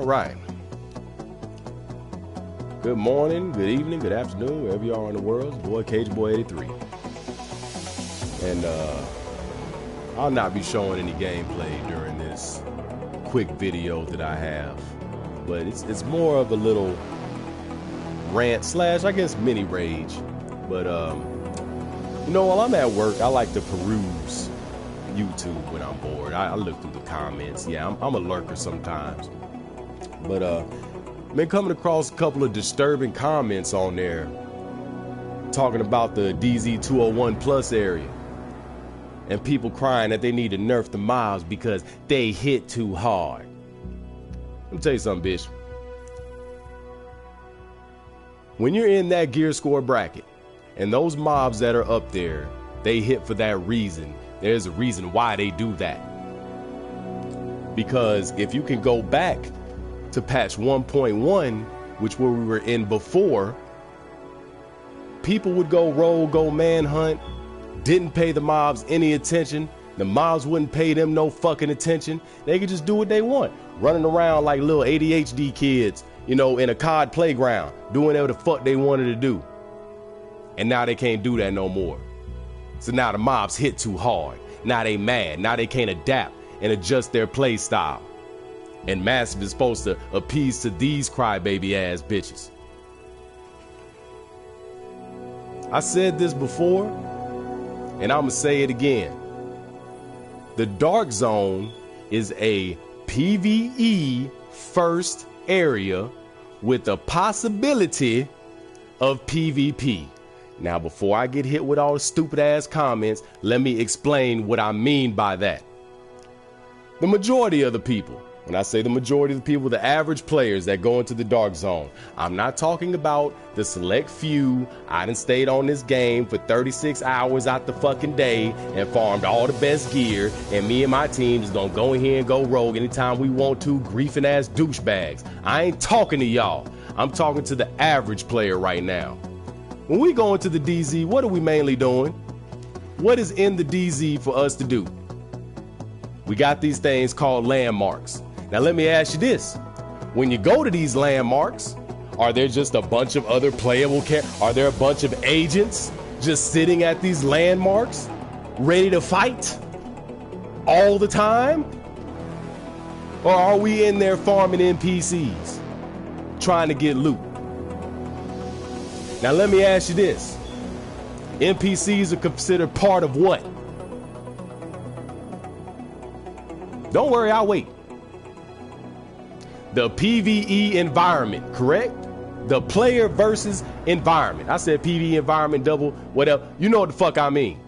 All right. Good morning, good evening, good afternoon, wherever you are in the world. It's boy Cage Boy 83. And I'll not be showing any gameplay during this quick video that I have. But it's more of a little rant slash, I guess, mini rage. But you know, while I'm at work, I like to peruse YouTube when I'm bored. I look through the comments. Yeah, I'm a lurker sometimes. But been coming across a couple of disturbing comments on there talking about the DZ 201 plus area and people crying that they need to nerf the mobs because they hit too hard. Let me tell you something, bitch. When you're in that gear score bracket and those mobs that are up there, they hit for that reason. There's a reason why they do that. Because if you can go back to patch 1.1, which where we were in before, people would go rogue, go manhunt, didn't pay the mobs any attention. The mobs wouldn't pay them no fucking attention. They could just do what they want, running around like little ADHD kids, you know, in a COD playground, doing whatever the fuck they wanted to do. And now they can't do that no more. So now the mobs hit too hard. Now they mad. Now they can't adapt and adjust their play style. And Massive is supposed to appease to these crybaby ass bitches. I said this before, and I'm gonna say it again. The Dark Zone is a PvE first area with a possibility of PvP. Now, before I get hit with all the stupid ass comments, let me explain what I mean by that. The majority of the people, when I say the majority of the people, the average players that go into the Dark Zone, I'm not talking about the select few. I done stayed on this game for 36 hours out the fucking day and farmed all the best gear, and me and my team just gonna go in here and go rogue anytime we want to, griefing ass douchebags. I ain't talking to y'all. I'm talking to the average player right now. When we go into the DZ, what are we mainly doing? What is in the DZ for us to do? We got these things called landmarks. Now let me ask you this. When you go to these landmarks, are there just a bunch of other playable characters? Are there a bunch of agents just sitting at these landmarks, ready to fight all the time? Or are we in there farming NPCs, trying to get loot? Now let me ask you this. NPCs are considered part of what? Don't worry, I'll wait. The PvE environment, correct? The player versus environment. I said PvE environment, double, whatever. You know what the fuck I mean.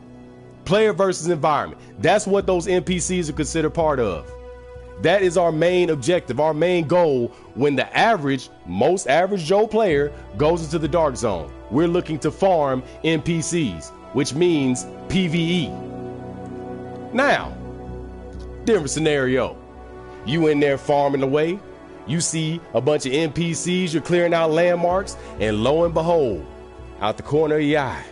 Player versus environment. That's what those NPCs are considered part of. That is our main objective, our main goal when the average, most average Joe player goes into the Dark Zone. We're looking to farm NPCs, which means PvE. Now, different scenario. You in there farming away. You see a bunch of NPCs, you're clearing out landmarks, and lo and behold, out the corner of your eye,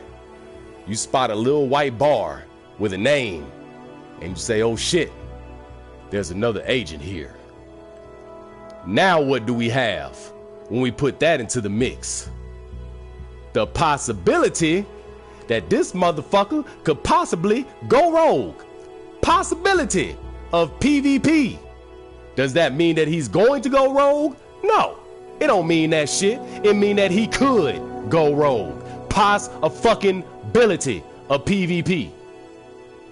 you spot a little white bar with a name, and you say, oh shit, there's another agent here. Now what do we have when we put that into the mix? The possibility that this motherfucker could possibly go rogue. Possibility of PvP. Does that mean that he's going to go rogue? No, it don't mean that shit. It mean that he could go rogue. Fucking-ability of PvP.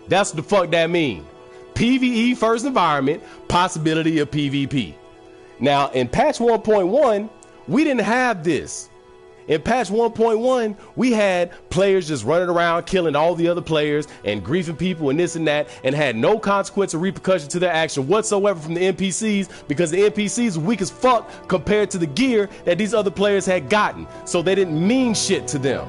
That's what the fuck that mean. PvE first environment, possibility of PvP. Now in patch 1.1, we didn't have this. In patch 1.1, we had players just running around killing all the other players and griefing people and this and that, and had no consequence or repercussion to their action whatsoever from the NPCs, because the NPCs were weak as fuck compared to the gear that these other players had gotten. So they didn't mean shit to them.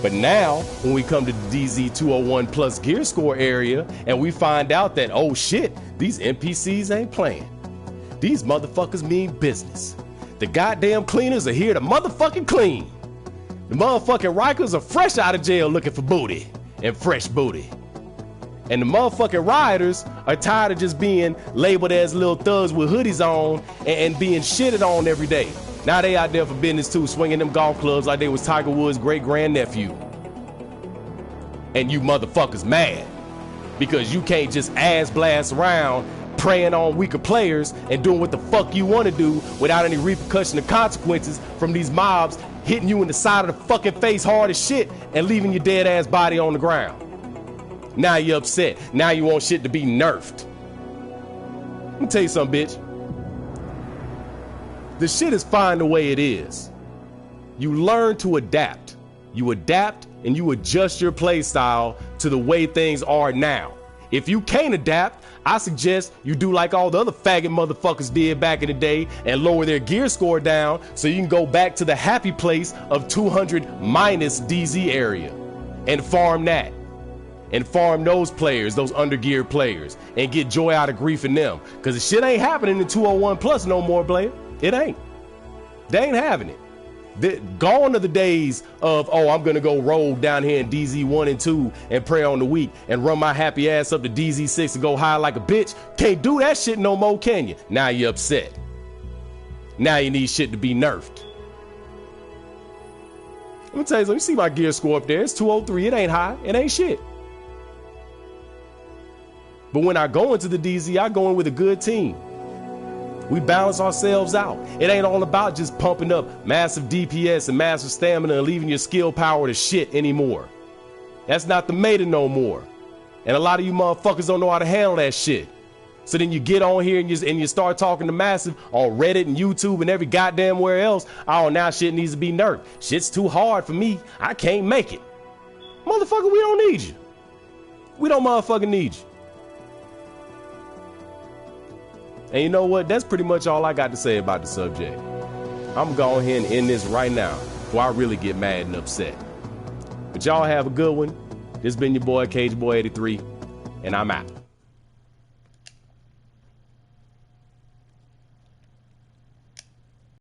But now, when we come to the DZ 201 plus gear score area and we find out that, oh shit, these NPCs ain't playing. These motherfuckers mean business. The goddamn cleaners are here to motherfucking clean. The motherfucking Rikers are fresh out of jail looking for booty and fresh booty. And the motherfucking rioters are tired of just being labeled as little thugs with hoodies on and being shitted on every day. Now they out there for business too, swinging them golf clubs like they was Tiger Woods' great-grandnephew. And you motherfuckers mad because you can't just ass blast around preying on weaker players and doing what the fuck you want to do without any repercussion or consequences from these mobs hitting you in the side of the fucking face hard as shit and leaving your dead ass body on the ground. Now you're upset. Now you want shit to be nerfed. Let me tell you something, bitch. The shit is fine the way it is. You learn to adapt. You adapt and you adjust your play style to the way things are now. If you can't adapt, I suggest you do like all the other faggot motherfuckers did back in the day and lower their gear score down so you can go back to the happy place of 200 minus DZ area and farm that. And farm those players, those undergeared players, and get joy out of griefing them. Cause the shit ain't happening in 201 plus no more, player. It ain't. They ain't having it. Gone are the days of, oh, I'm gonna go roll down here in DZ 1 and 2 and pray on the week and run my happy ass up to DZ 6 and go high like a bitch. Can't do that shit no more, can you? Now you're upset. Now you need shit to be nerfed. Let me tell you something, you see my gear score up there, it's 203, it ain't high, it ain't shit. But when I go into the DZ, I go in with a good team. We balance ourselves out. It ain't all about just pumping up massive DPS and massive stamina and leaving your skill power to shit anymore. That's not the meta no more. And a lot of you motherfuckers don't know how to handle that shit. So then you get on here and you start talking to massive on Reddit and YouTube and every goddamn where else. Oh, now shit needs to be nerfed. Shit's too hard for me. I can't make it. Motherfucker, we don't need you. We don't motherfucking need you. And you know what? That's pretty much all I got to say about the subject. I'm going ahead and end this right now before I really get mad and upset. But y'all have a good one. This been your boy, Cage Boy 83, and I'm out.